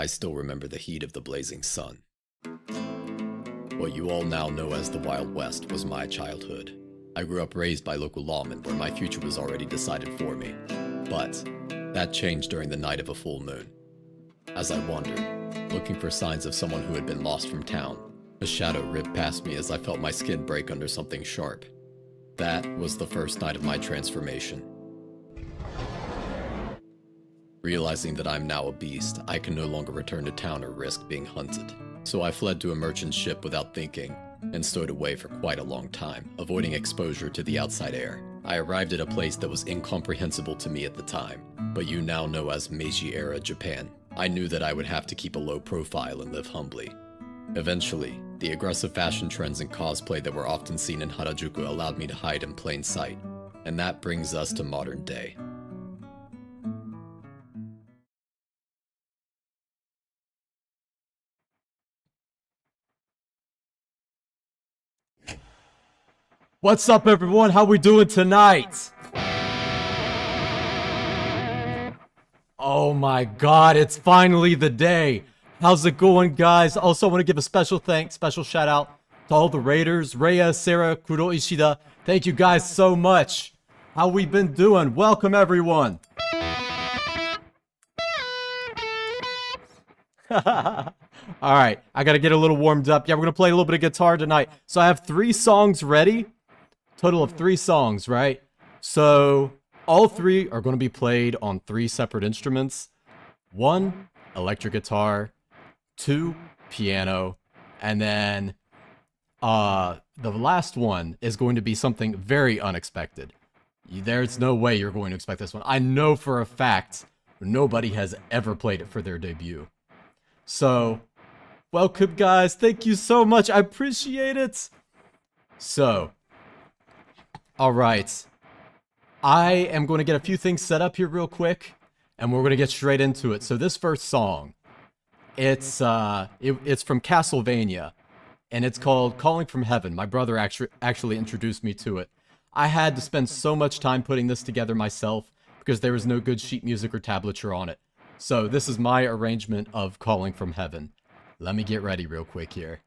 I still remember the heat of the blazing sun. What you all now know as the Wild West was my childhood. I grew up raised by local lawmen where my future was already decided for me. But that changed during the night of a full moon. As I wandered, looking for signs of someone who had been lost from town, a shadow ripped past me as I felt my skin break under something sharp. That was the first night of my transformation. Realizing that I'm now a beast, I can no longer return to town or risk being hunted. So I fled to a merchant ship without thinking, and stowed away for quite a long time, avoiding exposure to the outside air. I arrived at a place that was incomprehensible to me at the time, but you now know as Meiji-era Japan. I knew that I would have to keep a low profile and live humbly. Eventually, the aggressive fashion trends and cosplay that were often seen in Harajuku allowed me to hide in plain sight, and that brings us to modern day. What's up, everyone? How we doing tonight? Oh my god, it's finally the day. How's it going, guys? Also, I want to give a special shout out to all the raiders, Rhea, Sarah, Kuro Ishida. Thank you guys so much. How we been doing? Welcome, everyone. Alright, I gotta get a little warmed up. Yeah, we're gonna play a little bit of guitar tonight. So I have 3 songs ready. Total of 3 songs, right? So all 3 are going to be played on 3 separate instruments. 1, electric guitar. 2, piano. And then the last one is going to be something very unexpected. There's no way you're going to expect this one. I know for a fact nobody has ever played it for their debut. So, welcome, guys. Thank you so much. I appreciate it. So, alright, I am going to get a few things set up here real quick, and we're going to get straight into it. So this first song, it's from Castlevania, and it's called Calling from Heaven. My brother actually introduced me to it. I had to spend so much time putting this together myself, because there was no good sheet music or tablature on it. So this is my arrangement of Calling from Heaven. Let me get ready real quick here.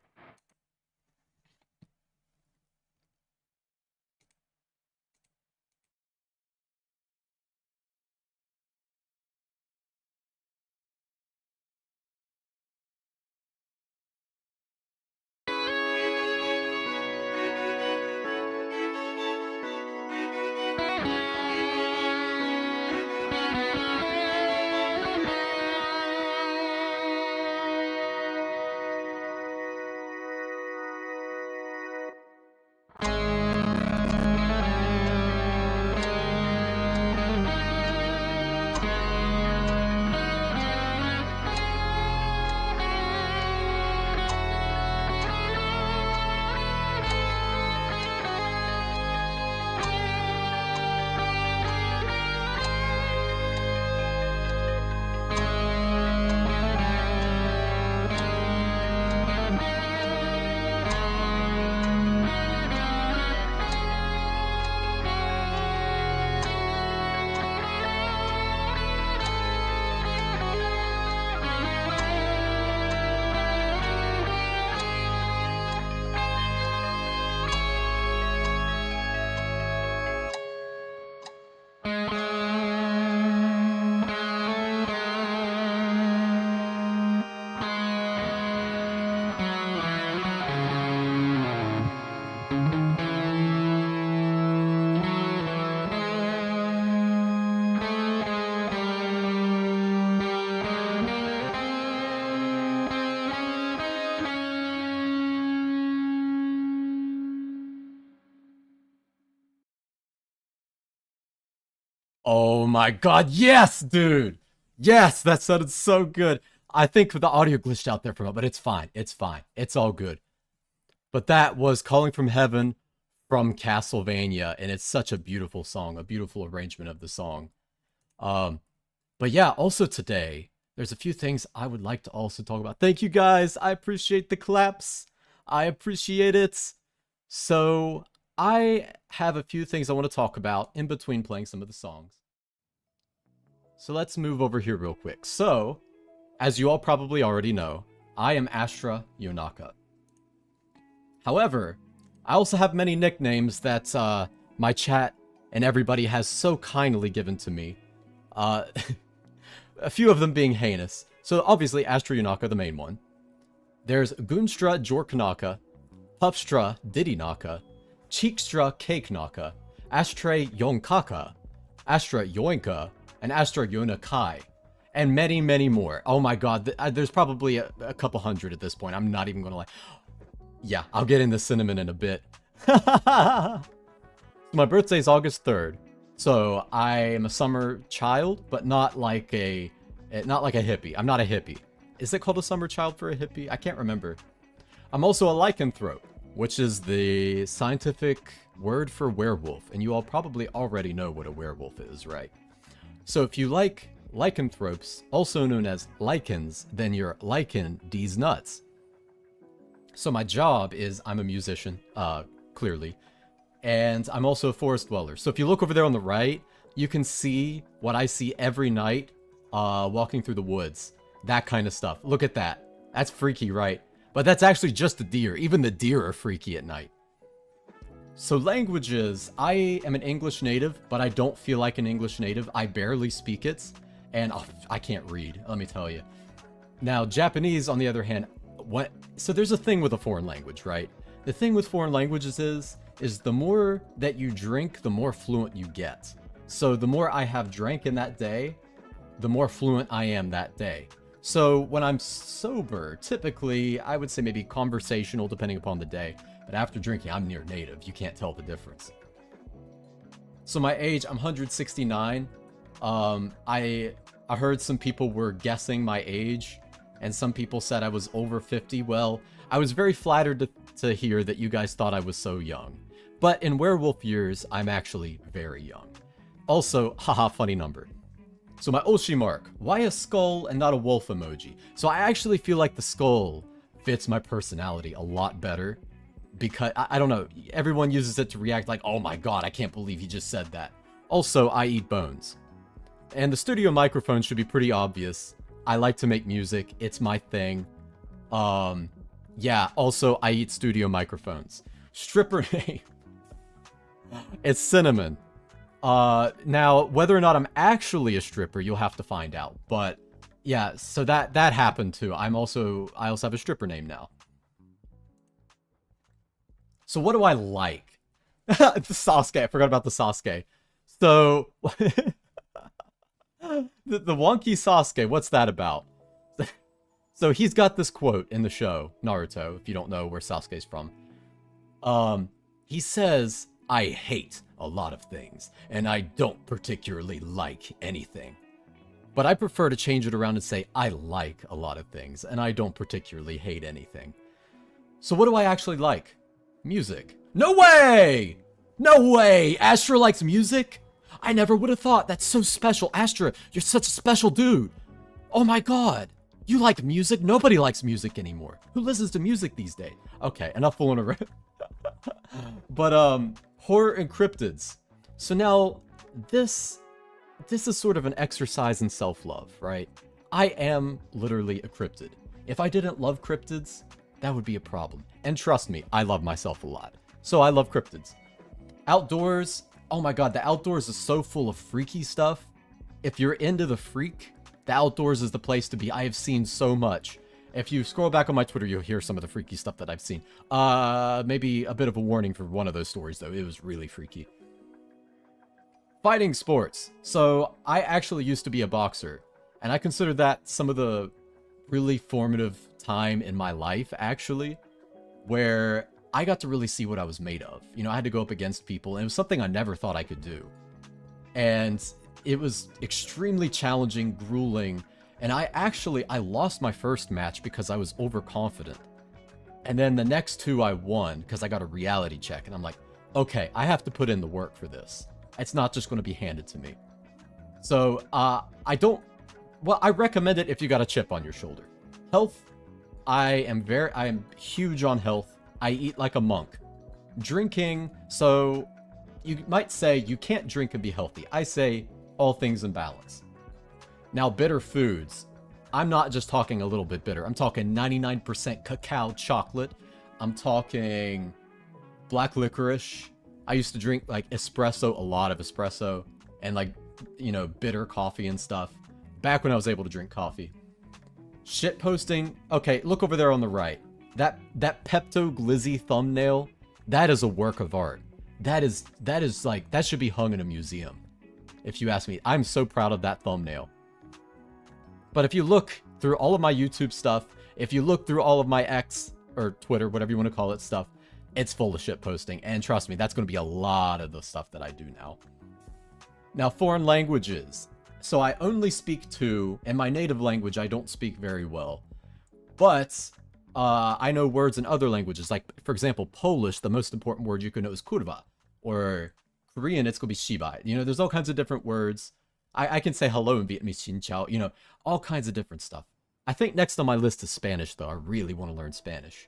Oh my god, yes, dude! Yes, that sounded so good. I think the audio glitched out there for a moment, but it's fine. It's fine. It's all good. But that was Calling from Heaven from Castlevania, and it's such a beautiful song, a beautiful arrangement of the song. But yeah, also today, there's a few things I would like to also talk about. Thank you guys. I appreciate the claps. I appreciate it. So I have a few things I want to talk about in between playing some of the songs. So let's move over here real quick. So as you all probably already know, I am Astra Yonaka. However, I also have many nicknames that my chat and everybody has so kindly given to me. A few of them being heinous. So obviously Astra Yonaka, the main one. There's Gunstra Jorknaka, Puffstra Didinaka, Cheekstra Cakenaka, Astra Yonkaka, Astra Yoinka, and Astra Yonakai. And many, many more. Oh my god, there's probably a couple hundred at this point. I'm not even gonna lie. Yeah, I'll get into cinnamon in a bit. My birthday's August 3rd. So I am a summer child, but not like a hippie. I'm not a hippie. Is it called a summer child for a hippie? I can't remember. I'm also a lycanthrope, which is the scientific word for werewolf. And you all probably already know what a werewolf is, right? So if you like lycanthropes, also known as lichens, then you're lichen these nuts. So my job is I'm a musician, clearly, and I'm also a forest dweller. So if you look over there on the right, you can see what I see every night walking through the woods. That kind of stuff. Look at that. That's freaky, right? But that's actually just the deer. Even the deer are freaky at night. So languages, I am an English native, but I don't feel like an English native. I barely speak it, and I can't read, let me tell you. Now, Japanese, on the other hand, so there's a thing with a foreign language, right? The thing with foreign languages is the more that you drink, the more fluent you get. So the more I have drank in that day, the more fluent I am that day. So when I'm sober, typically, I would say maybe conversational, depending upon the day. But after drinking, I'm near native. You can't tell the difference. So my age, I'm 169. I heard some people were guessing my age, and some people said I was over 50. Well, I was very flattered to hear that you guys thought I was so young. But in werewolf years, I'm actually very young. Also, haha, funny number. So my Oshi mark, why a skull and not a wolf emoji? So I actually feel like the skull fits my personality a lot better. Because, I don't know, everyone uses it to react like, oh my god, I can't believe he just said that. Also, I eat bones. And the studio microphone should be pretty obvious. I like to make music, it's my thing. Yeah, also, I eat studio microphones. Stripper name. It's Cinnamon. Now, whether or not I'm actually a stripper, you'll have to find out. But, yeah, so that happened too. I also have a stripper name now. So what do I like? The Sasuke. I forgot about the Sasuke. So, the wonky Sasuke, what's that about? So he's got this quote in the show, Naruto, if you don't know where Sasuke's from. He says, I hate a lot of things, and I don't particularly like anything. But I prefer to change it around and say, I like a lot of things, and I don't particularly hate anything. So what do I actually like? Music. No way! No way! Astra likes music? I never would have thought. That's so special. Astra, you're such a special dude. Oh my god. You like music? Nobody likes music anymore. Who listens to music these days? Okay, enough fooling around. But, horror and cryptids. So now, this is sort of an exercise in self-love, right? I am literally a cryptid. If I didn't love cryptids, that would be a problem. And trust me, I love myself a lot. So I love cryptids. Outdoors, oh my god, the outdoors is so full of freaky stuff. If you're into the freak, the outdoors is the place to be. I have seen so much. If you scroll back on my Twitter, you'll hear some of the freaky stuff that I've seen. Maybe a bit of a warning for one of those stories, though. It was really freaky. Fighting sports. So I actually used to be a boxer. And I consider that some of the really formative time in my life, actually, where I got to really see what I was made of. You know, I had to go up against people, and it was something I never thought I could do. And it was extremely challenging, grueling, and I lost my first match because I was overconfident. And then the next two I won because I got a reality check, and I'm like, okay, I have to put in the work for this. It's not just going to be handed to me. So, I recommend it if you got a chip on your shoulder. Health, I am huge on health. I eat like a monk. Drinking, so you might say you can't drink and be healthy. I say all things in balance. Now, bitter foods. I'm not just talking a little bit bitter. I'm talking 99% cacao chocolate. I'm talking black licorice. I used to drink like espresso, a lot of espresso, and like, you know, bitter coffee and stuff. Back when I was able to drink coffee. Shit posting. Okay, look over there on the right. That Pepto Glizzy thumbnail, that is a work of art. That is like, that should be hung in a museum. If you ask me, I'm so proud of that thumbnail. But if you look through all of my YouTube stuff, if you look through all of my X or Twitter, whatever you want to call it stuff, it's full of shit posting. And trust me, that's going to be a lot of the stuff that I do now. Now, foreign languages. So I only speak two, in my native language, I don't speak very well. But I know words in other languages. Like, for example, Polish, the most important word you can know is kurwa. Or Korean, it's going to be shibai. You know, there's all kinds of different words. I can say hello in Vietnamese, xin chào. You know, all kinds of different stuff. I think next on my list is Spanish, though. I really want to learn Spanish.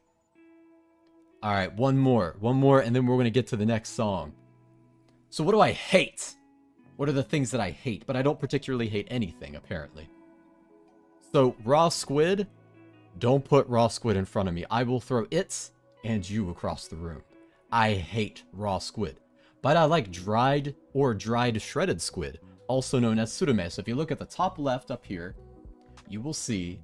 All right, one more, and then we're going to get to the next song. So what do I hate? What are the things that I hate? But I don't particularly hate anything, apparently. So, raw squid. Don't put raw squid in front of me. I will throw it and you across the room. I hate raw squid. But I like dried or dried shredded squid, also known as surume. So if you look at the top left up here, you will see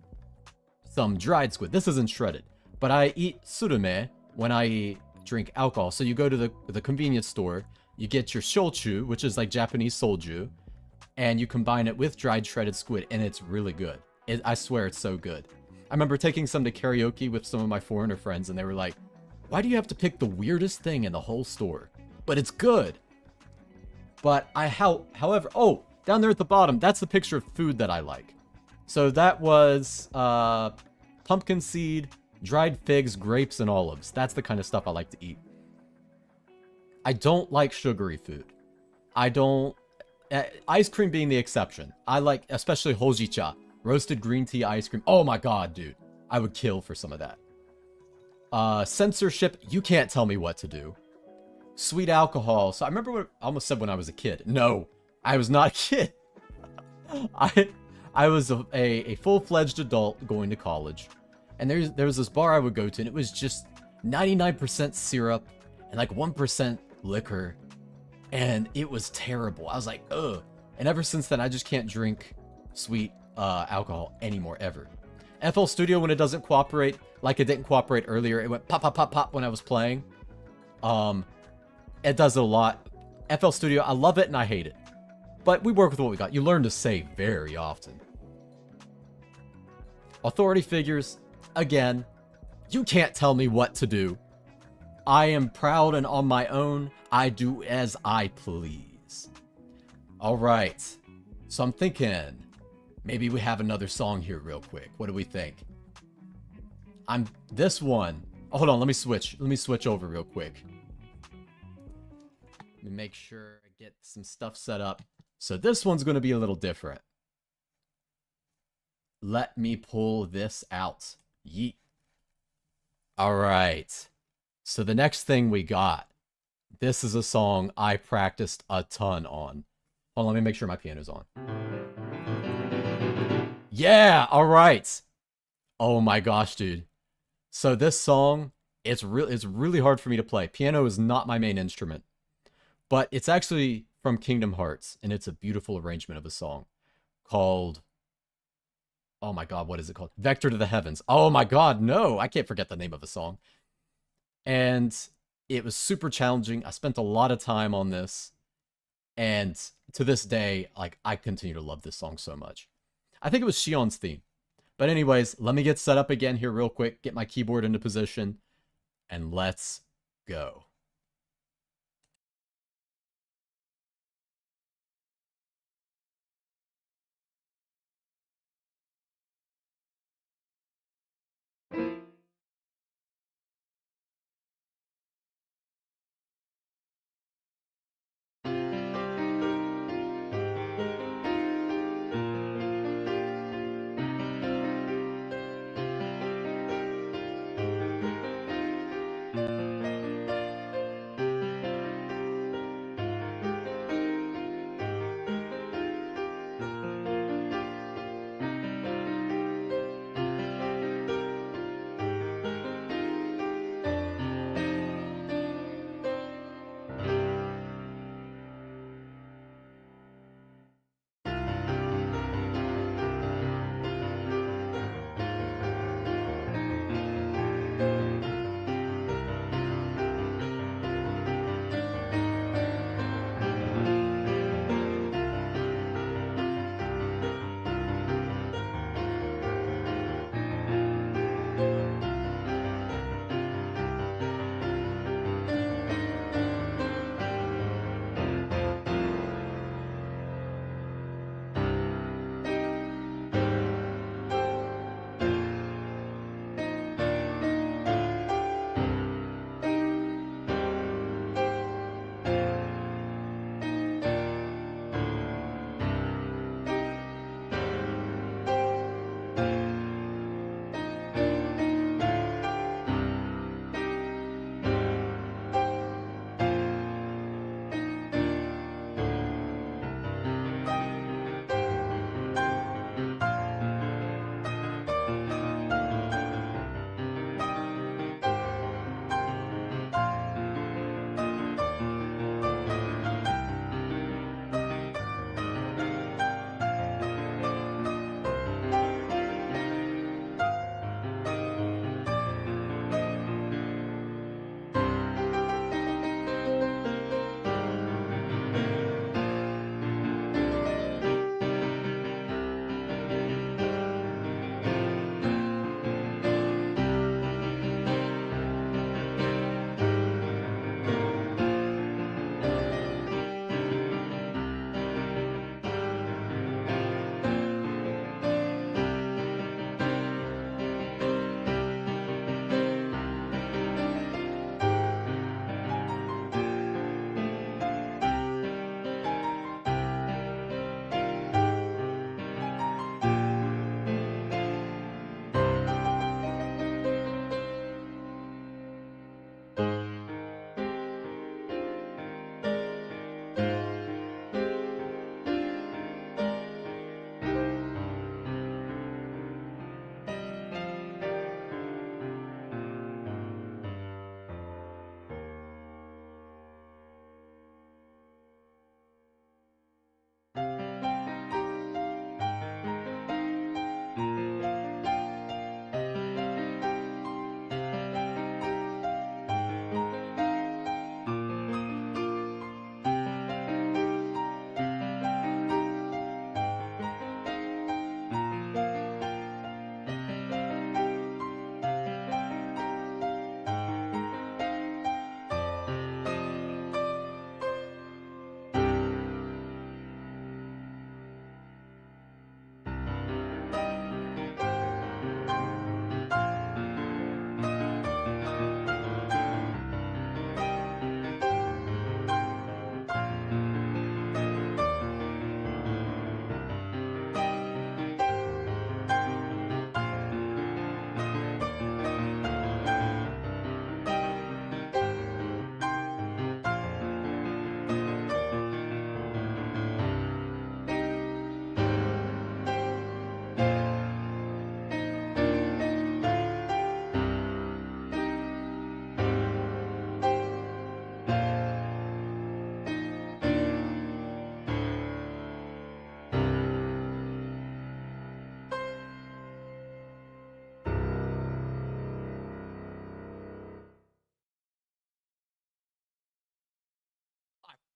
some dried squid. This isn't shredded, but I eat surume when I drink alcohol. So you go to the convenience store, you get your shochu, which is like Japanese soju, and you combine it with dried shredded squid, and it's really good. I swear it's so good. I remember taking some to karaoke with some of my foreigner friends, and they were like, why do you have to pick the weirdest thing in the whole store? But it's good. But however, oh, down there at the bottom, that's the picture of food that I like. So that was pumpkin seed, dried figs, grapes, and olives. That's the kind of stuff I like to eat. I don't like sugary food. I don't... ice cream being the exception. I like, especially hojicha, roasted green tea ice cream. Oh my god, dude. I would kill for some of that. Censorship, you can't tell me what to do. Sweet alcohol. So I remember what I almost said when I was a kid. No, I was not a kid. I was a full-fledged adult going to college. And there was this bar I would go to, and it was just 99% syrup and like 1% liquor. And it was terrible. I was like, ugh. And ever since then, I just can't drink sweet alcohol anymore, ever. FL Studio, when it doesn't cooperate, like it didn't cooperate earlier, it went pop, pop, pop, pop when I was playing. It does it a lot. FL Studio, I love it and I hate it. But we work with what we got. You learn to save very often. Authority figures, again, you can't tell me what to do. I am proud and on my own. I do as I please. Alright. So I'm thinking, maybe we have another song here real quick. What do we think? This one. Oh, hold on, let me switch. Let me switch over real quick. Let me make sure I get some stuff set up. So this one's going to be a little different. Let me pull this out. Yeet. Alright. So the next thing we got. This is a song I practiced a ton on. Hold on, let me make sure my piano's on. Yeah, alright. Oh my gosh, dude. So this song, it's really hard for me to play. Piano is not my main instrument. But it's actually from Kingdom Hearts, and it's a beautiful arrangement of a song called... Oh my god, what is it called? Vector to the Heavens. Oh my god, no! I can't forget the name of a song. And it was super challenging. I spent a lot of time on this. And to this day, like, I continue to love this song so much. I think it was Shion's theme. But anyways, let me get set up again here real quick, get my keyboard into position, and let's go.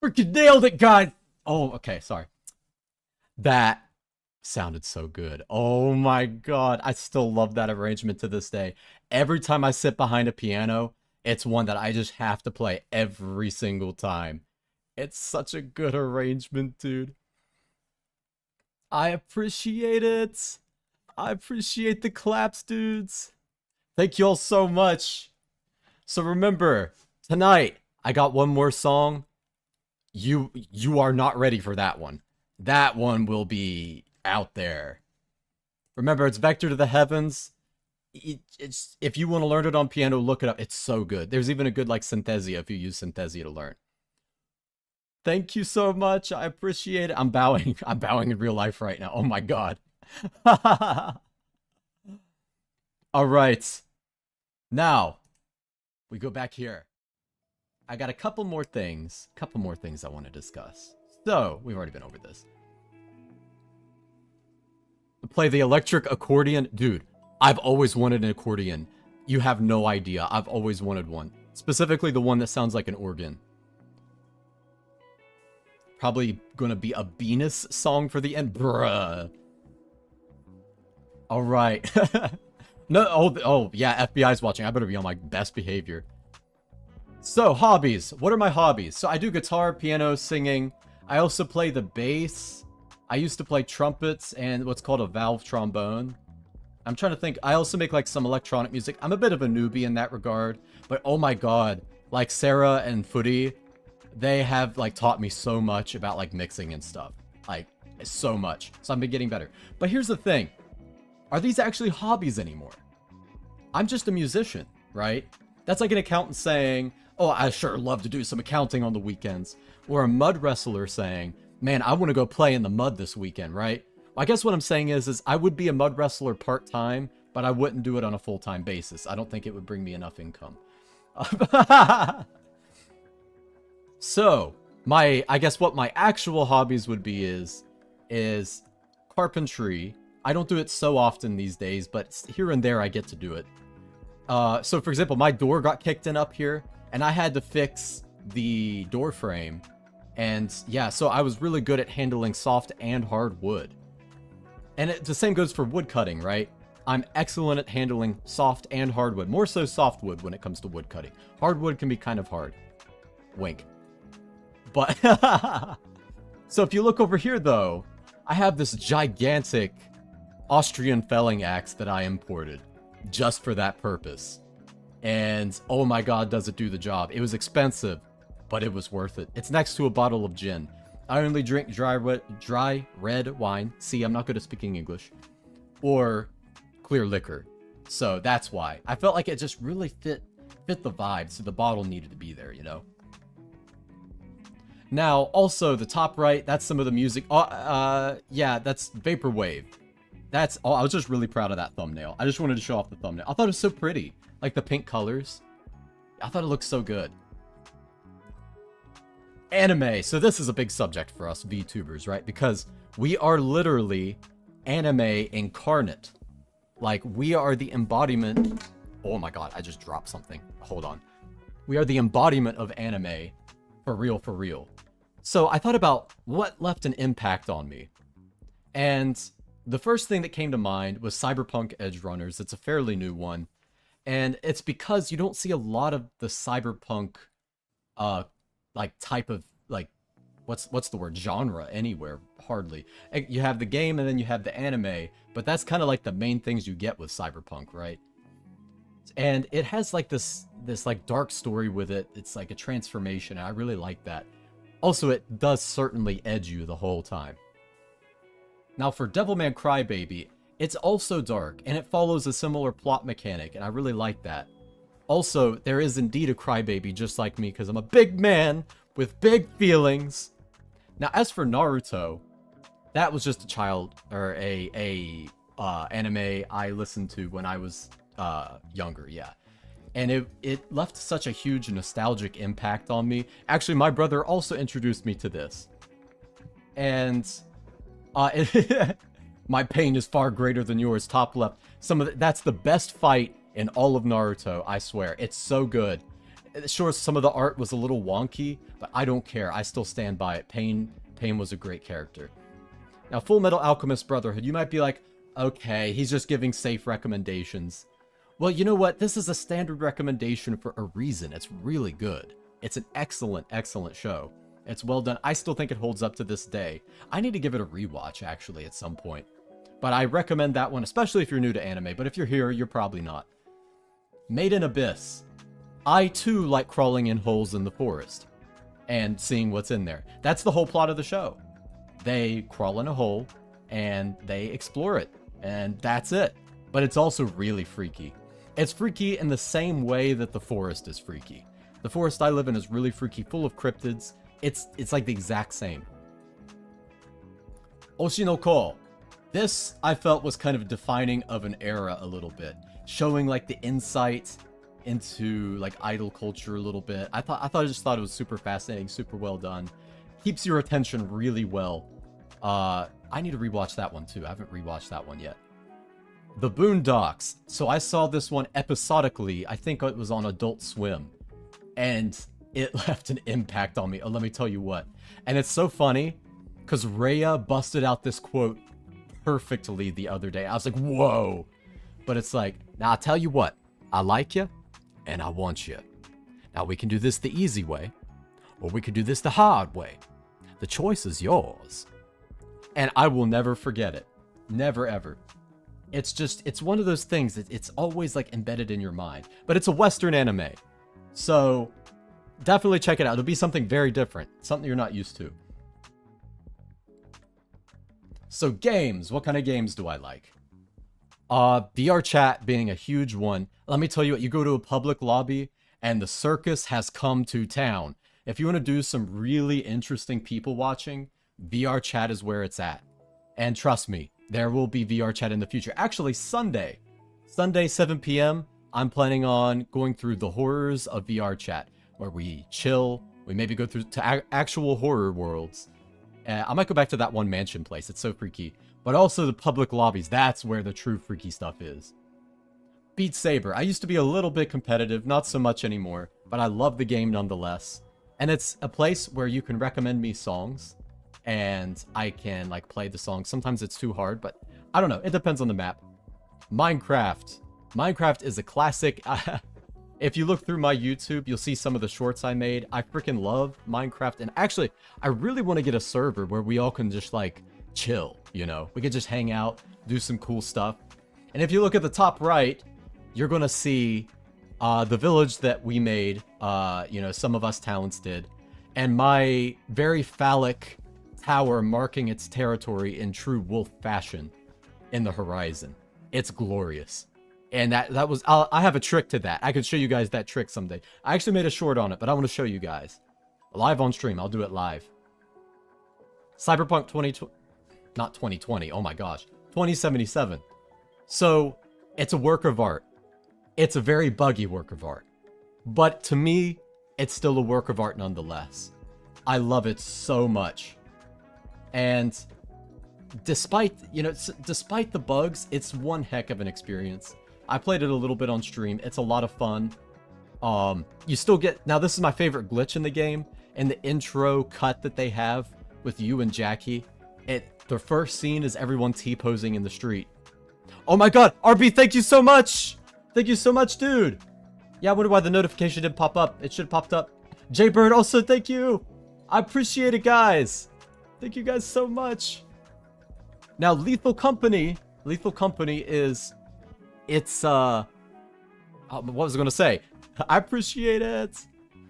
Freaking nailed it, guys! Oh, okay, sorry. That sounded so good. Oh my god, I still love that arrangement to this day. Every time I sit behind a piano, it's one that I just have to play every single time. It's such a good arrangement, dude. I appreciate it. I appreciate the claps, dudes. Thank you all so much. So remember, tonight, I got one more song. You are not ready for that one. That one will be out there. Remember, it's Vector to the Heavens. It's if you want to learn it on piano, look it up. It's so good. There's even a good like Synthesia if you use Synthesia to learn. Thank you so much. I appreciate it. I'm bowing. I'm bowing in real life right now. Oh my god. All right. Now, we go back here. I got a couple more things I want to discuss. So, we've already been over this. Play the electric accordion. Dude, I've always wanted an accordion. You have no idea. I've always wanted one. Specifically the one that sounds like an organ. Probably gonna be a Venus song for the end. Bruh. Alright. No, oh, yeah, FBI's watching. I better be on my best behavior. So, hobbies. What are my hobbies? So, I do guitar, piano, singing. I also play the bass. I used to play trumpets and what's called a valve trombone. I'm trying to think. I also make, like, some electronic music. I'm a bit of a newbie in that regard. But, oh my god. Like, Sarah and Footy, they have, like, taught me so much about, like, mixing and stuff. Like, so much. So, I've been getting better. But here's the thing. Are these actually hobbies anymore? I'm just a musician, right? That's like an accountant saying, oh, I sure love to do some accounting on the weekends. Or a mud wrestler saying, man, I want to go play in the mud this weekend, right? Well, I guess what I'm saying is I would be a mud wrestler part-time, but I wouldn't do it on a full-time basis. I don't think it would bring me enough income. So, I guess what my actual hobbies would be is carpentry. I don't do it so often these days, but here and there I get to do it. So for example, my door got kicked in up here, and I had to fix the door frame. And yeah, so I was really good at handling soft and hard wood. And the same goes for wood cutting, right? I'm excellent at handling soft and hardwood. More so softwood when it comes to wood cutting. Hardwood can be kind of hard. Wink. But, so if you look over here though, I have this gigantic Austrian felling axe that I imported just for that purpose. And oh my god, does it do the job. It was expensive, but it was worth it. It's next to a bottle of gin. I only drink dry red wine. See, I'm not good at speaking English. Or clear liquor. So that's why. I felt like it just really fit the vibe, so the bottle needed to be there, you know? Now, also, the top right, that's some of the music. Yeah, that's Vaporwave. That's all. I was just really proud of that thumbnail. I just wanted to show off the thumbnail. I thought it was so pretty. Like the pink colors. I thought it looked so good. Anime. So this is a big subject for us VTubers, right? Because we are literally anime incarnate. Like, we are the embodiment. Oh my god, I just dropped something. Hold on. We are the embodiment of anime. For real, for real. So I thought about what left an impact on me. And the first thing that came to mind was Cyberpunk Edge Runners. It's a fairly new one. And it's because you don't see a lot of the cyberpunk, like, type of, like, what's the word? Genre anywhere, hardly. You have the game and then you have the anime, but that's kind of like the main things you get with cyberpunk, right? And it has, like, this like, dark story with it. It's like a transformation, and I really like that. Also, it does certainly edge you the whole time. Now, for Devilman Crybaby, it's also dark, and it follows a similar plot mechanic, and I really like that. Also, there is indeed a crybaby just like me, because I'm a big man with big feelings. Now, as for Naruto, that was just a child, or a anime I listened to when I was younger, yeah. And it left such a huge nostalgic impact on me. Actually, my brother also introduced me to this. And my pain is far greater than yours, top left. That's the best fight in all of Naruto, I swear. It's so good. Sure, some of the art was a little wonky, but I don't care. I still stand by it. Pain was a great character. Now, Full Metal Alchemist Brotherhood, you might be like, okay, he's just giving safe recommendations. Well, you know what? This is a standard recommendation for a reason. It's really good. It's an excellent, excellent show. It's well done. I still think it holds up to this day. I need to give it a rewatch, actually, at some point. But I recommend that one, especially if you're new to anime. But if you're here, you're probably not. Made in Abyss. I, too, like crawling in holes in the forest and seeing what's in there. That's the whole plot of the show. They crawl in a hole and they explore it. And that's it. But it's also really freaky. It's freaky in the same way that the forest is freaky. The forest I live in is really freaky, full of cryptids. It's like the exact same. Oshinoko. This, I felt, was kind of defining of an era a little bit. Showing, like, the insight into, like, idol culture a little bit. I just thought it was super fascinating, super well done. Keeps your attention really well. I need to rewatch that one, too. I haven't rewatched that one yet. The Boondocks. So I saw this one episodically. I think it was on Adult Swim. And it left an impact on me. Oh, let me tell you what. And it's so funny, because Rhea busted out this quote perfectly the other day. I was like, whoa. But it's like, now I'll tell you what. I like you, and I want you. Now we can do this the easy way, or we can do this the hard way. The choice is yours. And I will never forget it. Never, ever. It's one of those things that it's always like embedded in your mind. But it's a Western anime. So definitely check it out. It'll be something very different. Something you're not used to. So games. What kind of games do I like? VR chat being a huge one. Let me tell you what, you go to a public lobby and the circus has come to town. If you want to do some really interesting people watching, VR chat is where it's at. And trust me, there will be VR chat in the future. Actually, Sunday, 7 p.m., I'm planning on going through the horrors of VR chat, where we chill, we maybe go through to actual horror worlds. I might go back to that one mansion place, it's so freaky. But also the public lobbies, that's where the true freaky stuff is. Beat Saber, I used to be a little bit competitive, not so much anymore, but I love the game nonetheless. And it's a place where you can recommend me songs, and I can like play the songs. Sometimes it's too hard, but I don't know, it depends on the map. Minecraft. Minecraft is a classic. If you look through my YouTube, you'll see some of the shorts I made. I freaking love Minecraft, and actually, I really want to get a server where we all can just like chill, you know? We could just hang out, do some cool stuff. And if you look at the top right, you're gonna see the village that we made, you know, some of us talents did, and my very phallic tower marking its territory in true wolf fashion in the horizon. It's glorious. And that was, I have a trick to that. I could show you guys that trick someday. I actually made a short on it, but I want to show you guys. Live on stream, I'll do it live. Cyberpunk 2020, not 2020, oh my gosh, 2077. So, it's a work of art. It's a very buggy work of art. But to me, it's still a work of art nonetheless. I love it so much. And despite, you know, despite the bugs, it's one heck of an experience. I played it a little bit on stream. It's a lot of fun. You still get, now this is my favorite glitch in the game. In the intro cut that they have with you and Jackie, the first scene is everyone T-posing in the street. Oh my god, RB, thank you so much! Thank you so much, dude! Yeah, I wonder why the notification didn't pop up. It should have popped up. Jaybird, also thank you! I appreciate it, guys! Thank you guys so much! Now, Lethal Company is, it's, what was I gonna say? I appreciate it!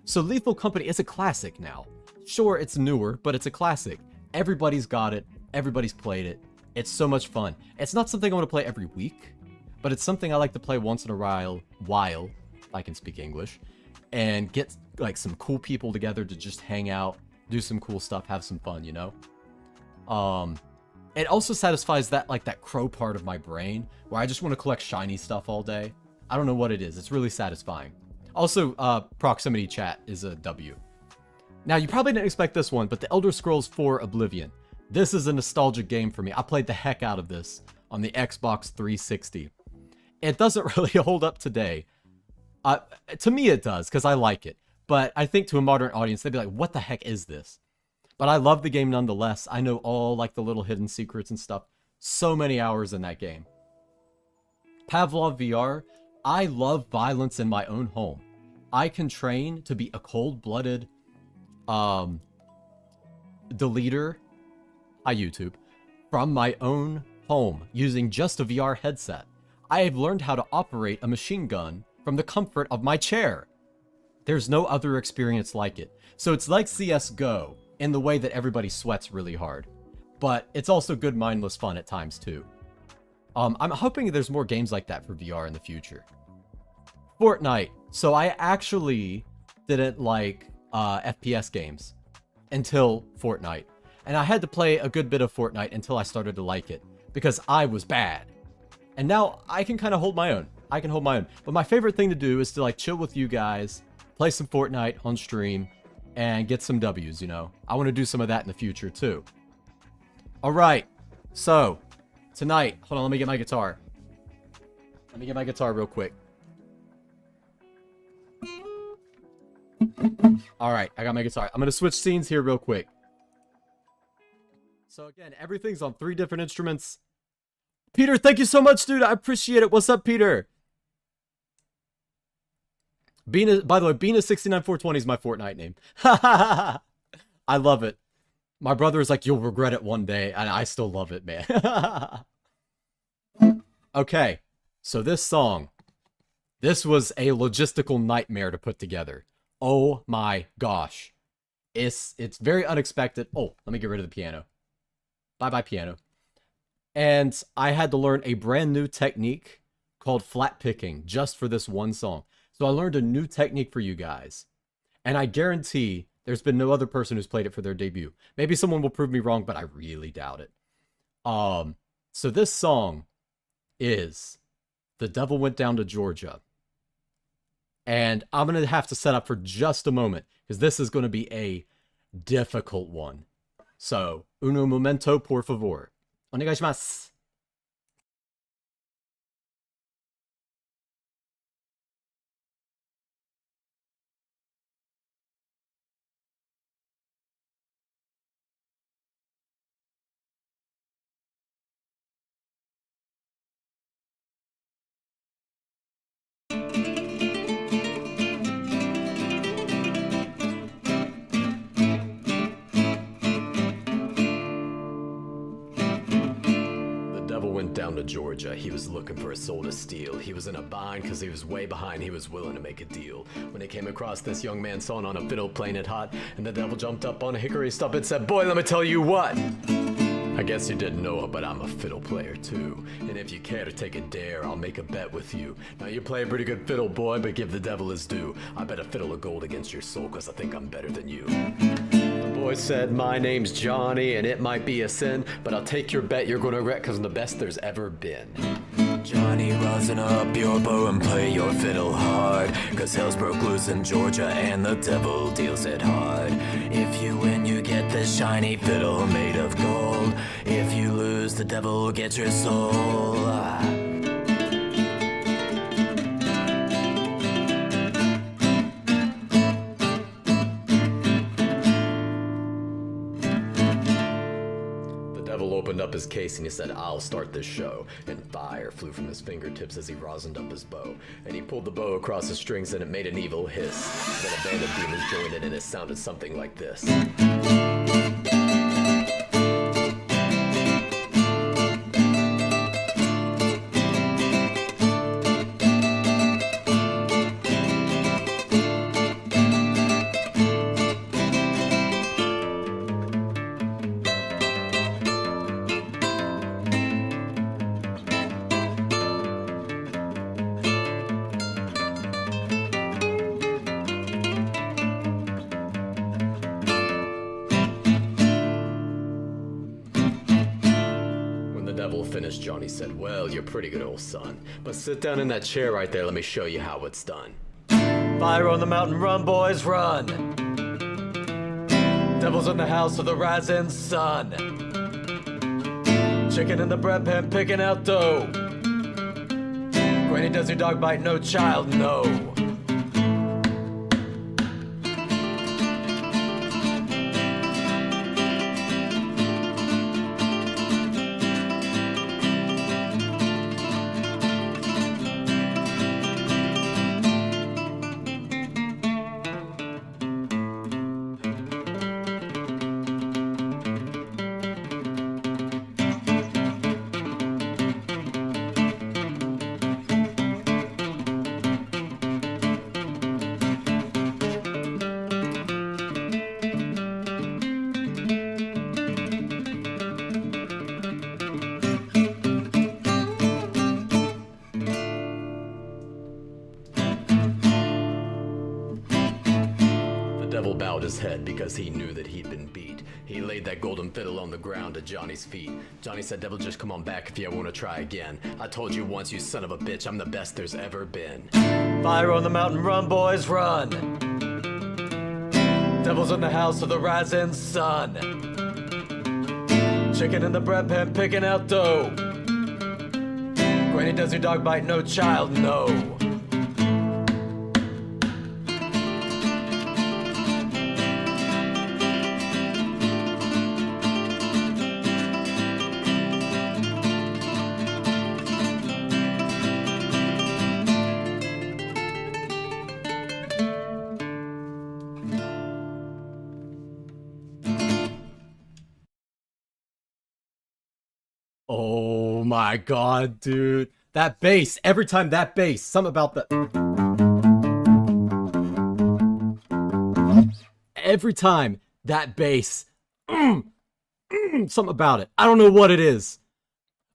So Lethal Company is a classic now. Sure, it's newer, but it's a classic. Everybody's got it. Everybody's played it. It's so much fun. It's not something I want to play every week, but it's something I like to play once in a while, if I can speak English, and get like some cool people together to just hang out, do some cool stuff, have some fun, you know? It also satisfies that, like, that crow part of my brain, where I just want to collect shiny stuff all day. I don't know what it is. It's really satisfying. Also, proximity chat is a W. Now, you probably didn't expect this one, but the Elder Scrolls IV Oblivion. This is a nostalgic game for me. I played the heck out of this on the Xbox 360. It doesn't really hold up today. To me, it does, because I like it. But I think to a modern audience, they'd be like, what the heck is this? But I love the game nonetheless. I know all like the little hidden secrets and stuff. So many hours in that game. Pavlov VR, I love violence in my own home. I can train to be a cold-blooded deleter, hi YouTube, from my own home using just a VR headset. I have learned how to operate a machine gun from the comfort of my chair. There's no other experience like it. So it's like CSGO in the way that everybody sweats really hard. But it's also good mindless fun at times too. I'm hoping there's more games like that for VR in the future. Fortnite. So I actually didn't like FPS games until Fortnite. And I had to play a good bit of Fortnite until I started to like it. Because I was bad. And now I can kind of hold my own. I can hold my own. But my favorite thing to do is to like chill with you guys, play some Fortnite on stream, and get some W's, you know. I want to do some of that in the future too. Alright. So, tonight, hold on, let me get my guitar. Let me get my guitar real quick. Alright, I got my guitar. I'm going to switch scenes here real quick. So again, everything's on 3 different instruments. Peter, thank you so much, dude. I appreciate it. What's up, Peter? Bina, by the way, Bina69420 is my Fortnite name. I love it. My brother is like, you'll regret it one day, and I still love it, man. Okay, so this song, this was a logistical nightmare to put together. Oh my gosh. It's very unexpected. Oh, let me get rid of the piano. Bye-bye, piano. And I had to learn a brand new technique called flat picking just for this one song. So I learned a new technique for you guys. And I guarantee there's been no other person who's played it for their debut. Maybe someone will prove me wrong, but I really doubt it. So this song is The Devil Went Down to Georgia. And I'm going to have to set up for just a moment because this is going to be a difficult one. So, uno momento, por favor. Onegaishimasu. Down to Georgia, he was looking for a soul to steal. He was in a bind because he was way behind, he was willing to make a deal. When he came across this young man sawing on a fiddle playing it hot, and the devil jumped up on a hickory stump and said, boy, let me tell you what. I guess you didn't know it, but I'm a fiddle player too. And if you care to take a dare, I'll make a bet with you. Now you play a pretty good fiddle, boy, but give the devil his due. I bet a fiddle of gold against your soul, cause I think I'm better than you. The boy said, my name's Johnny, and it might be a sin, but I'll take your bet you're gonna regret, cause I'm the best there's ever been. Johnny, rosin up your bow and play your fiddle hard, cause hell's broke loose in Georgia and the devil deals it hard. If you win, you get this shiny fiddle made of gold. If you lose, the devil gets your soul. Opened up his case and he said, I'll start this show. And fire flew from his fingertips as he rosined up his bow. And he pulled the bow across the strings and it made an evil hiss. Then a band of demons joined it and it sounded something like this. Finished, Johnny said, well, you're pretty good, old son. But sit down in that chair right there, let me show you how it's done. Fire on the mountain, run, boys, run! Devil's in the house of the rising sun. Chicken in the bread pan, picking out dough. Granny does your dog bite, no child, no. bowed his head because he knew that he'd been beat. He laid that golden fiddle on the ground at Johnny's feet. Johnny said, devil, just come on back if you wanna try again. I told you once, you son of a bitch, I'm the best there's ever been. Fire on the mountain, run boys, run. Devil's in the house of the rising sun. Chicken in the bread pan, picking out dough. Granny, does your dog bite? No, child, no. Oh my god, dude. That bass, every time that bass, something about the... Every time that bass, something about it. I don't know what it is.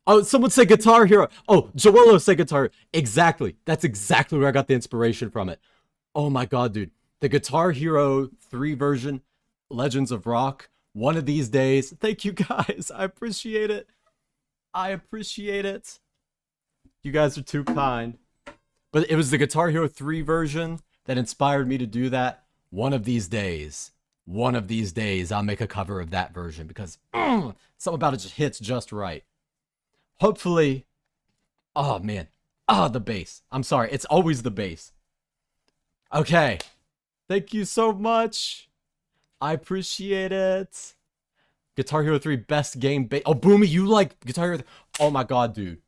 Oh, someone said Guitar Hero. Oh, Joello said Guitar Hero. Exactly. That's exactly where I got the inspiration from it. Oh my god, dude. The Guitar Hero 3 version, Legends of Rock, one of these days. Thank you guys. I appreciate it. I appreciate it. You guys are too kind. But it was the Guitar Hero 3 version that inspired me to do that. One of these days, I'll make a cover of that version because something about it just hits just right. Hopefully, oh man, the bass. I'm sorry, it's always the bass. Okay, thank you so much. I appreciate it. Guitar Hero 3 best game bass. Oh, Boomy, you like Guitar Hero 3? Oh my god, dude.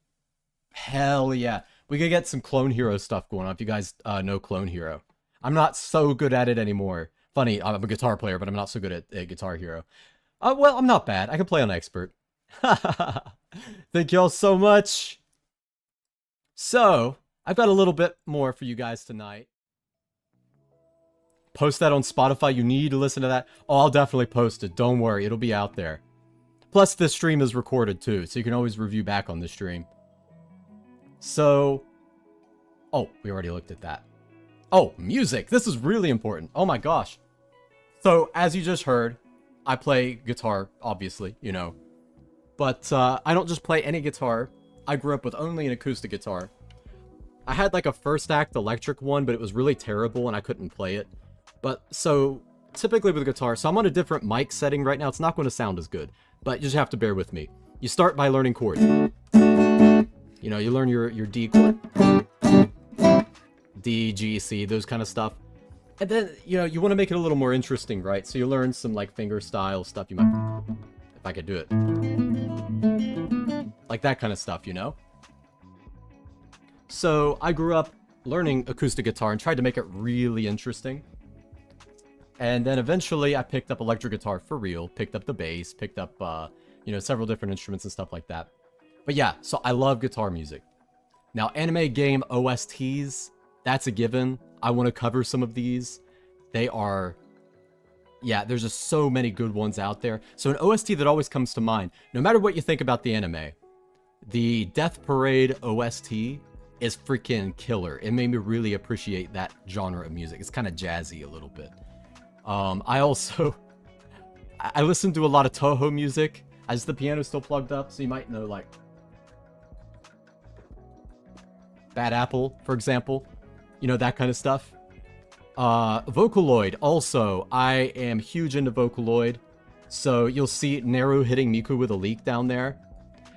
Hell yeah. We could get some Clone Hero stuff going on if you guys know Clone Hero. I'm not so good at it anymore. Funny, I'm a guitar player, but I'm not so good at Guitar Hero. Well, I'm not bad. I can play on expert. Thank y'all so much. So, I've got a little bit more for you guys tonight. Post that on Spotify. You need to listen to that. Oh, I'll definitely post it. Don't worry. It'll be out there. Plus, this stream is recorded too, so you can always review back on the stream. So... Oh, we already looked at that. Oh, music. This is really important. Oh my gosh. So, as you just heard, I play guitar, obviously, you know. But I don't just play any guitar. I grew up with only an acoustic guitar. I had like a first act electric one, but it was really terrible and I couldn't play it. But, so, typically with a guitar, so I'm on a different mic setting right now. It's not going to sound as good, but you just have to bear with me. You start by learning chords. You know, you learn your D chord. D, G, C, those kind of stuff. And then, you know, you want to make it a little more interesting, right? So you learn some, like, finger style stuff. You might... If I could do it. Like that kind of stuff, you know? So, I grew up learning acoustic guitar and tried to make it really interesting. And then eventually I picked up electric guitar for real, picked up the bass, picked up, you know, several different instruments and stuff like that. But yeah, so I love guitar music. Now, anime game OSTs, that's a given. I want to cover some of these. They are, yeah, there's just so many good ones out there. So an OST that always comes to mind, no matter what you think about the anime, the Death Parade OST is freaking killer. It made me really appreciate that genre of music. It's kind of jazzy a little bit. I also, I listen to a lot of Toho music, as the piano's still plugged up, so you might know, like, Bad Apple, for example. You know, that kind of stuff. Vocaloid, also, I am huge into Vocaloid, so you'll see Neru hitting Miku with a leak down there.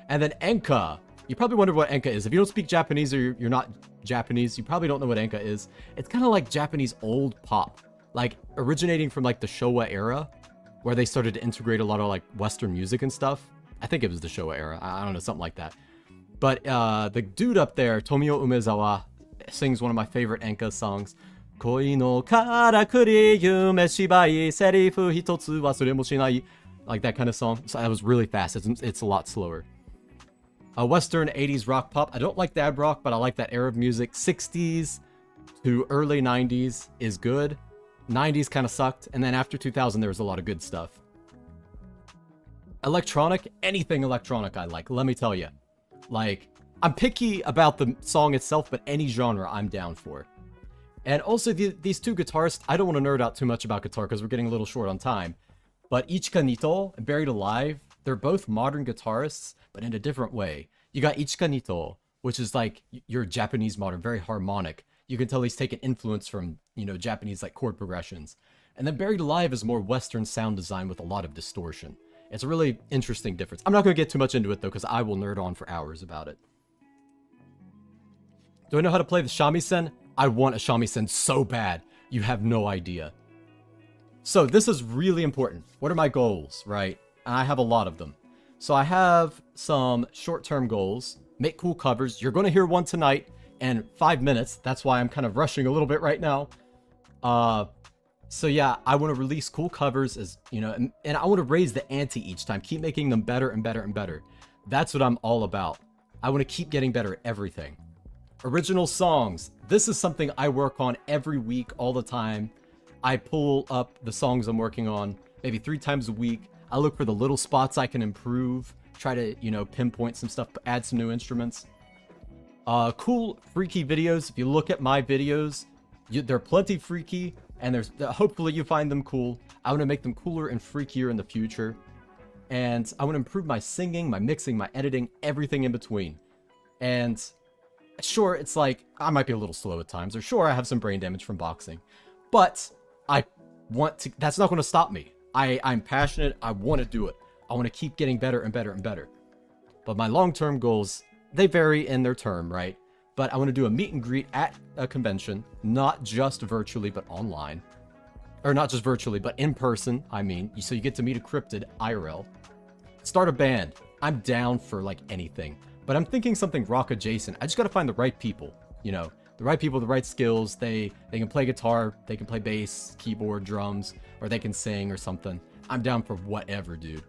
And then Enka. You probably wonder what Enka is. If you don't speak Japanese or you're not Japanese, you probably don't know what Enka is. It's kind of like Japanese old pop. Like, originating from, like, the Showa era, where they started to integrate a lot of, like, Western music and stuff. I think it was the Showa era. I don't know, something like that. But, the dude up there, Tomio Umezawa, sings one of my favorite Enka songs. Koi no karakuri yume shibai serifu hitotsu wasure mo shinai. Like that kind of song. So that was really fast. It's a lot slower. Western 80s rock pop. I don't like that rock, but I like that era of music. 60s to early 90s is good. 90s kind of sucked, and then after 2000 there was a lot of good stuff. Electronic, anything electronic I like, let me tell you. Like, I'm picky about the song itself, but any genre I'm down for. And also these two guitarists, I don't want to nerd out too much about guitar because we're getting a little short on time. But Ichika Nito and Buried Alive, they're both modern guitarists, but in a different way. You got Ichika Nito, which is like your Japanese modern, very harmonic. You can tell he's taken influence from, you know, Japanese like chord progressions. And then Buried Alive is more Western sound design with a lot of distortion. It's a really interesting difference. I'm not going to get too much into it though, because I will nerd on for hours about it. Do I know how to play the shamisen? I want a shamisen so bad. You have no idea. So this is really important. What are my goals, right? And I have a lot of them. So I have some short-term goals. Make cool covers. You're going to hear one tonight in 5 minutes. That's why I'm kind of rushing a little bit right now. So yeah, I want to release cool covers, as you know, and I want to raise the ante each time. Keep making them better and better and better. That's what I'm all about. I want to keep getting better at everything. Original songs. This is something I work on every week, all the time. I pull up the songs I'm working on maybe 3 times a week. I look for the little spots I can improve. Try to, you know, pinpoint some stuff, add some new instruments. Cool, freaky videos. If you look at my videos, they're plenty freaky. And hopefully you find them cool. I want to make them cooler and freakier in the future. And I want to improve my singing, my mixing, my editing, everything in between. And sure, it's like, I might be a little slow at times. Or sure, I have some brain damage from boxing. But I want to, that's not going to stop me. I'm passionate. I want to do it. I want to keep getting better and better and better. But my long-term goals, they vary in their term, right? But I want to do a meet and greet at a convention, not just virtually, but online. Or not just virtually, but in person, I mean. So you get to meet a cryptid, IRL. Start a band. I'm down for, like, anything. But I'm thinking something rock adjacent. I just got to find the right people, you know. The right people, the right skills. They can play guitar, they can play bass, keyboard, drums, or they can sing or something. I'm down for whatever, dude.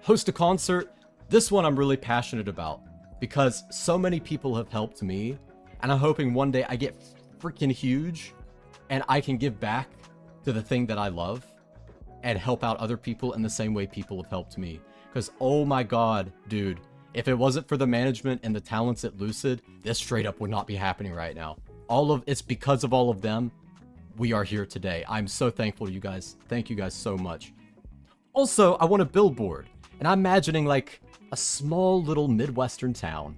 Host a concert. This one I'm really passionate about. Because so many people have helped me, and I'm hoping one day I get freaking huge, and I can give back to the thing that I love, and help out other people in the same way people have helped me. Because, oh my god, dude, if it wasn't for the management and the talents at Lucid, this straight up would not be happening right now. It's because of all of them, we are here today. I'm so thankful to you guys. Thank you guys so much. Also, I want a billboard, and I'm imagining, like, a small little Midwestern town.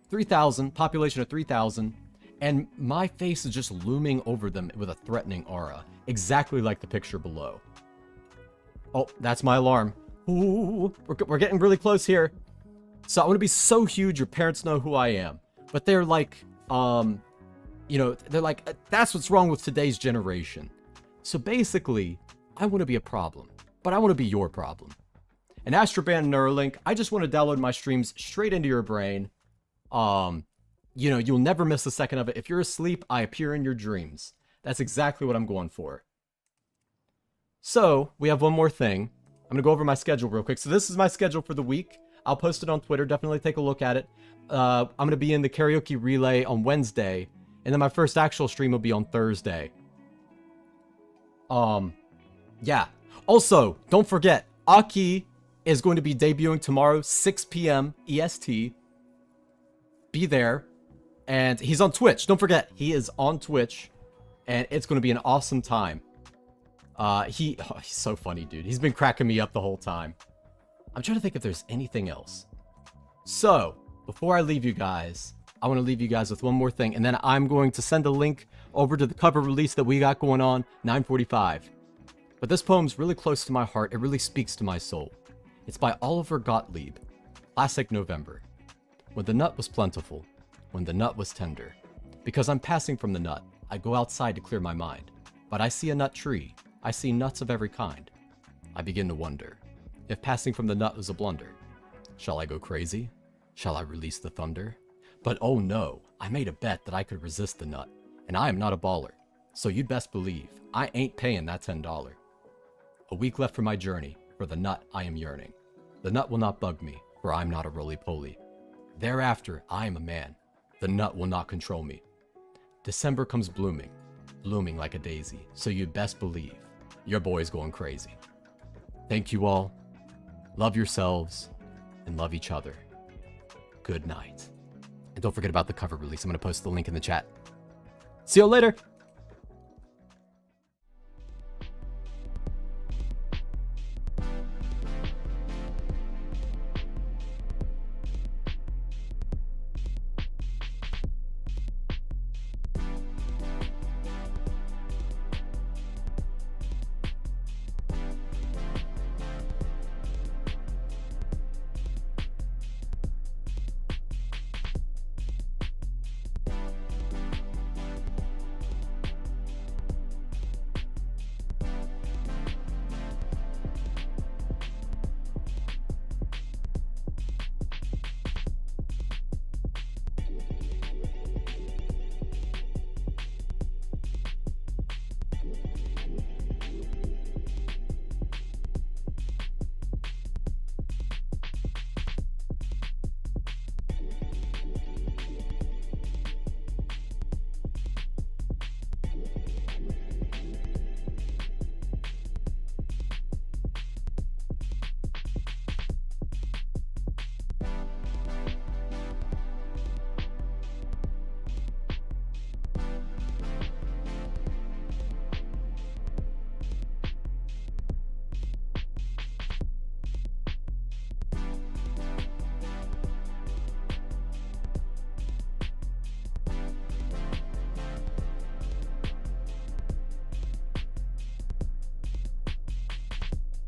3,000, population of 3,000, and my face is just looming over them with a threatening aura. Exactly like the picture below. Oh, that's my alarm. Ooh, we're getting really close here. So I want to be so huge your parents know who I am. But they're like, you know, they're like, that's what's wrong with today's generation. So basically, I want to be a problem. But I want to be your problem. An Astraband Neuralink, I just want to download my streams straight into your brain. You know, you'll never miss a second of it. If you're asleep, I appear in your dreams. That's exactly what I'm going for. So, we have one more thing. I'm going to go over my schedule real quick. So this is my schedule for the week. I'll post it on Twitter. Definitely take a look at it. I'm going to be in the karaoke relay on Wednesday. And then my first actual stream will be on Thursday. Yeah. Also, don't forget, Aki is going to be debuting tomorrow, 6 p.m. EST. Be there. And he's on Twitch. Don't forget, he is on Twitch. And it's going to be an awesome time. He's so funny, dude. He's been cracking me up the whole time. I'm trying to think if there's anything else. So, before I leave you guys, I want to leave you guys with one more thing. And then I'm going to send a link over to the cover release that we got going on, 9:45. But this poem's really close to my heart. It really speaks to my soul. It's by Oliver Gottlieb. Classic November. When the nut was plentiful, when the nut was tender. Because I'm passing from the nut, I go outside to clear my mind. But I see a nut tree. I see nuts of every kind. I begin to wonder, if passing from the nut was a blunder. Shall I go crazy? Shall I release the thunder? But oh no, I made a bet that I could resist the nut. And I am not a baller. So you'd best believe, I ain't paying that $10. A week left for my journey. For the nut I am yearning. The nut will not bug me, for I'm not a roly-poly. Thereafter, I am a man. The nut will not control me. December comes blooming, blooming like a daisy, so you'd best believe your boy's going crazy. Thank you all. Love yourselves, and love each other. Good night. And don't forget about the cover release. I'm going to post the link in the chat. See you later.